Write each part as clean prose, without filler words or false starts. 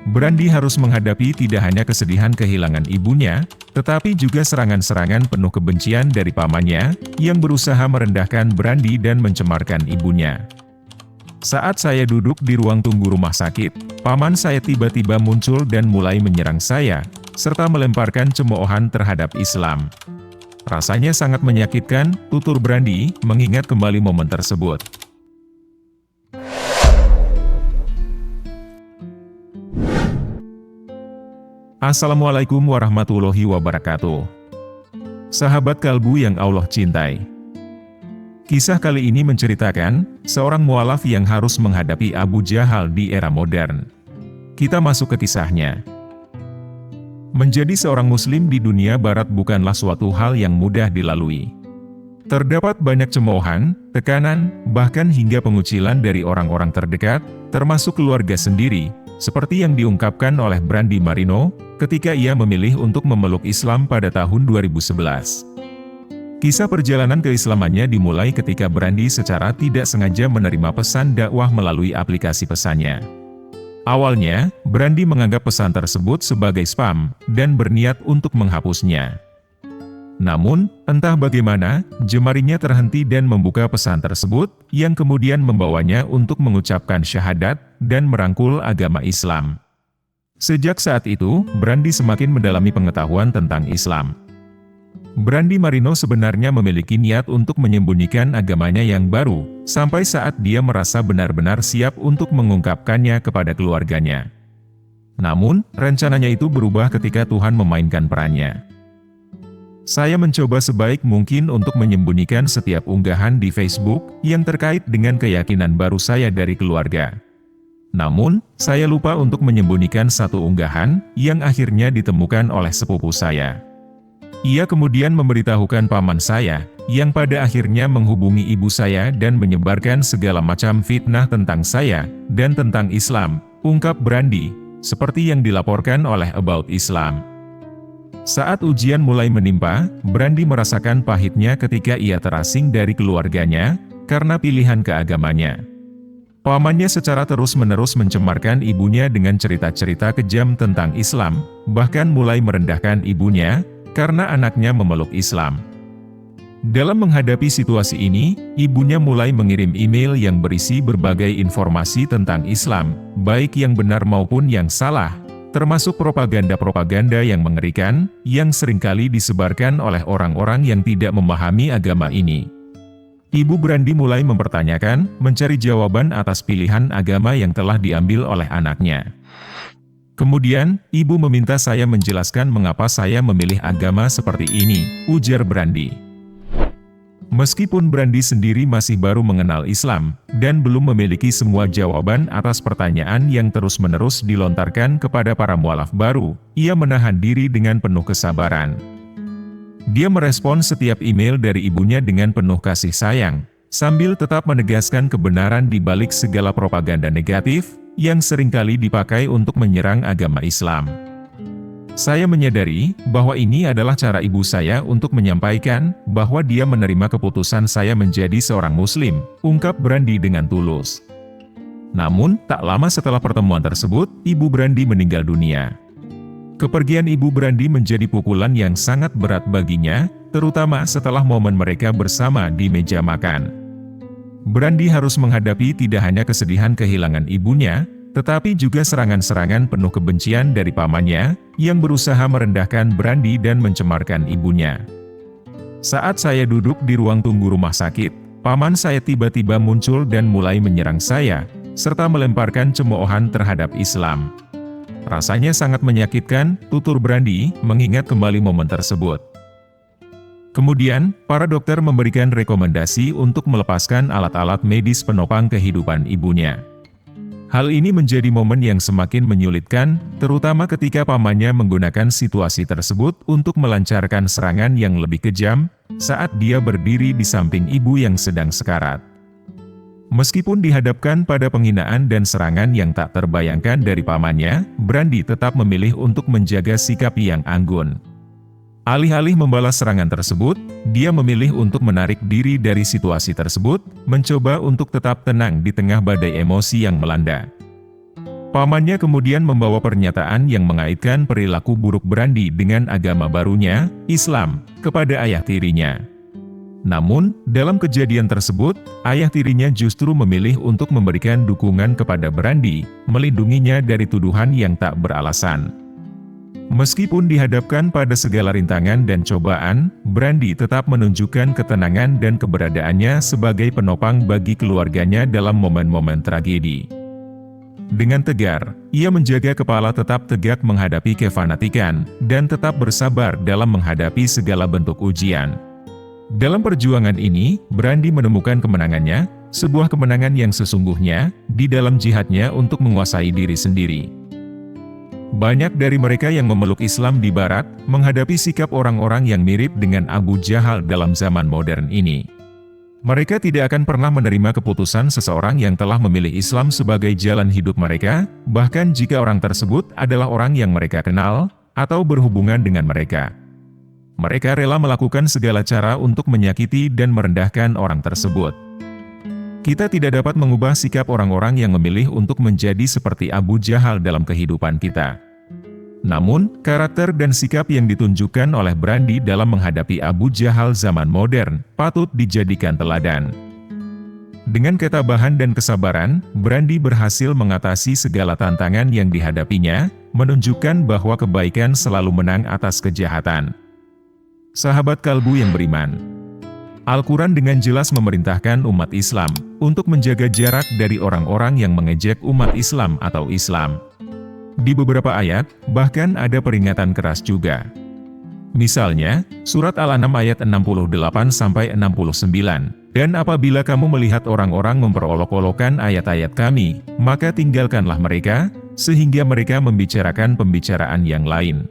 Brandy harus menghadapi tidak hanya kesedihan kehilangan ibunya, tetapi juga serangan-serangan penuh kebencian dari pamannya, yang berusaha merendahkan Brandy dan mencemarkan ibunya. Saat saya duduk di ruang tunggu rumah sakit, paman saya tiba-tiba muncul dan mulai menyerang saya, serta melemparkan cemoohan terhadap Islam. Rasanya sangat menyakitkan, tutur Brandy, mengingat kembali momen tersebut. Assalamualaikum warahmatullahi wabarakatuh. Sahabat kalbu yang Allah cintai. Kisah kali ini menceritakan seorang mualaf yang harus menghadapi Abu Jahal di era modern. Kita masuk ke kisahnya. Menjadi seorang muslim di dunia barat bukanlah suatu hal yang mudah dilalui. Terdapat banyak cemoohan, tekanan, bahkan hingga pengucilan dari orang-orang terdekat, termasuk keluarga sendiri, seperti yang diungkapkan oleh Brandy Marino, ketika ia memilih untuk memeluk Islam pada tahun 2011. Kisah perjalanan keislamannya dimulai ketika Brandy secara tidak sengaja menerima pesan dakwah melalui aplikasi pesannya. Awalnya, Brandy menganggap pesan tersebut sebagai spam, dan berniat untuk menghapusnya. Namun, entah bagaimana, jemarinya terhenti dan membuka pesan tersebut, yang kemudian membawanya untuk mengucapkan syahadat, dan merangkul agama Islam. Sejak saat itu, Brandy semakin mendalami pengetahuan tentang Islam. Brandy Marino sebenarnya memiliki niat untuk menyembunyikan agamanya yang baru, sampai saat dia merasa benar-benar siap untuk mengungkapkannya kepada keluarganya. Namun, rencananya itu berubah ketika Tuhan memainkan perannya. Saya mencoba sebaik mungkin untuk menyembunyikan setiap unggahan di Facebook yang terkait dengan keyakinan baru saya dari keluarga. Namun, saya lupa untuk menyembunyikan satu unggahan yang akhirnya ditemukan oleh sepupu saya. Ia kemudian memberitahukan paman saya, yang pada akhirnya menghubungi ibu saya dan menyebarkan segala macam fitnah tentang saya dan tentang Islam, ungkap Brandy, seperti yang dilaporkan oleh About Islam. Saat ujian mulai menimpa, Brandy merasakan pahitnya ketika ia terasing dari keluarganya, karena pilihan keagamanya. Pamannya secara terus-menerus mencemarkan ibunya dengan cerita-cerita kejam tentang Islam, bahkan mulai merendahkan ibunya, karena anaknya memeluk Islam. Dalam menghadapi situasi ini, ibunya mulai mengirim email yang berisi berbagai informasi tentang Islam, baik yang benar maupun yang salah, termasuk propaganda-propaganda yang mengerikan, yang seringkali disebarkan oleh orang-orang yang tidak memahami agama ini. Ibu Brandy mulai mempertanyakan, mencari jawaban atas pilihan agama yang telah diambil oleh anaknya. Kemudian, ibu meminta saya menjelaskan mengapa saya memilih agama seperti ini, ujar Brandy. Meskipun Brandy sendiri masih baru mengenal Islam, dan belum memiliki semua jawaban atas pertanyaan yang terus-menerus dilontarkan kepada para mualaf baru, ia menahan diri dengan penuh kesabaran. Dia merespon setiap email dari ibunya dengan penuh kasih sayang, sambil tetap menegaskan kebenaran di balik segala propaganda negatif, yang seringkali dipakai untuk menyerang agama Islam. Saya menyadari bahwa ini adalah cara ibu saya untuk menyampaikan bahwa dia menerima keputusan saya menjadi seorang muslim, ungkap Brandy dengan tulus. Namun, tak lama setelah pertemuan tersebut, ibu Brandy meninggal dunia. Kepergian ibu Brandy menjadi pukulan yang sangat berat baginya, terutama setelah momen mereka bersama di meja makan. Brandy harus menghadapi tidak hanya kesedihan kehilangan ibunya, tetapi juga serangan-serangan penuh kebencian dari pamannya, yang berusaha merendahkan Brandy dan mencemarkan ibunya. Saat saya duduk di ruang tunggu rumah sakit, paman saya tiba-tiba muncul dan mulai menyerang saya, serta melemparkan cemoohan terhadap Islam. Rasanya sangat menyakitkan, tutur Brandy, mengingat kembali momen tersebut. Kemudian, para dokter memberikan rekomendasi untuk melepaskan alat-alat medis penopang kehidupan ibunya. Hal ini menjadi momen yang semakin menyulitkan, terutama ketika pamannya menggunakan situasi tersebut untuk melancarkan serangan yang lebih kejam, saat dia berdiri di samping ibu yang sedang sekarat. Meskipun dihadapkan pada penghinaan dan serangan yang tak terbayangkan dari pamannya, Brandy tetap memilih untuk menjaga sikap yang anggun. Alih-alih membalas serangan tersebut, dia memilih untuk menarik diri dari situasi tersebut, mencoba untuk tetap tenang di tengah badai emosi yang melanda. Pamannya kemudian membawa pernyataan yang mengaitkan perilaku buruk Brandi dengan agama barunya, Islam, kepada ayah tirinya. Namun, dalam kejadian tersebut, ayah tirinya justru memilih untuk memberikan dukungan kepada Brandi, melindunginya dari tuduhan yang tak beralasan. Meskipun dihadapkan pada segala rintangan dan cobaan, Brandi tetap menunjukkan ketenangan dan keberadaannya sebagai penopang bagi keluarganya dalam momen-momen tragedi. Dengan tegar, ia menjaga kepala tetap tegak menghadapi kefanatikan, dan tetap bersabar dalam menghadapi segala bentuk ujian. Dalam perjuangan ini, Brandi menemukan kemenangannya, sebuah kemenangan yang sesungguhnya, di dalam jihadnya untuk menguasai diri sendiri. Banyak dari mereka yang memeluk Islam di Barat, menghadapi sikap orang-orang yang mirip dengan Abu Jahal dalam zaman modern ini. Mereka tidak akan pernah menerima keputusan seseorang yang telah memilih Islam sebagai jalan hidup mereka, bahkan jika orang tersebut adalah orang yang mereka kenal, atau berhubungan dengan mereka. Mereka rela melakukan segala cara untuk menyakiti dan merendahkan orang tersebut. Kita tidak dapat mengubah sikap orang-orang yang memilih untuk menjadi seperti Abu Jahal dalam kehidupan kita. Namun, karakter dan sikap yang ditunjukkan oleh Brandi dalam menghadapi Abu Jahal zaman modern, patut dijadikan teladan. Dengan ketabahan dan kesabaran, Brandi berhasil mengatasi segala tantangan yang dihadapinya, menunjukkan bahwa kebaikan selalu menang atas kejahatan. Sahabat kalbu yang beriman, Al-Quran dengan jelas memerintahkan umat Islam untuk menjaga jarak dari orang-orang yang mengejek umat Islam atau Islam. Di beberapa ayat, bahkan ada peringatan keras juga. Misalnya, surat Al-An'am ayat 68-69, "Dan apabila kamu melihat orang-orang memperolok-olokkan ayat-ayat kami, maka tinggalkanlah mereka, sehingga mereka membicarakan pembicaraan yang lain.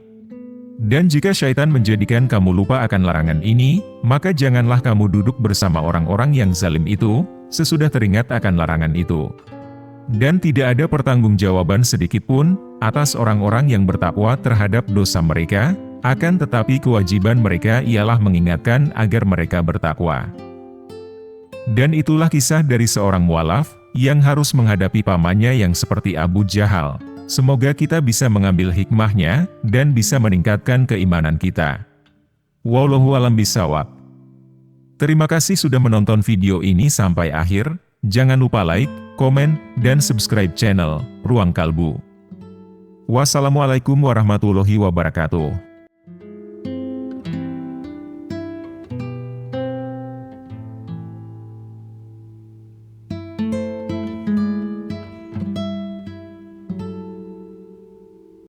Dan jika syaitan menjadikan kamu lupa akan larangan ini, maka janganlah kamu duduk bersama orang-orang yang zalim itu, sesudah teringat akan larangan itu. Dan tidak ada pertanggungjawaban sedikitpun atas orang-orang yang bertakwa terhadap dosa mereka, akan tetapi kewajiban mereka ialah mengingatkan agar mereka bertakwa." Dan itulah kisah dari seorang mualaf, yang harus menghadapi pamannya yang seperti Abu Jahal. Semoga kita bisa mengambil hikmahnya, dan bisa meningkatkan keimanan kita. Wallahu a'lam bishawab. Terima kasih sudah menonton video ini sampai akhir. Jangan lupa like, komen, dan subscribe channel Ruang Kalbu. Wassalamualaikum warahmatullahi wabarakatuh.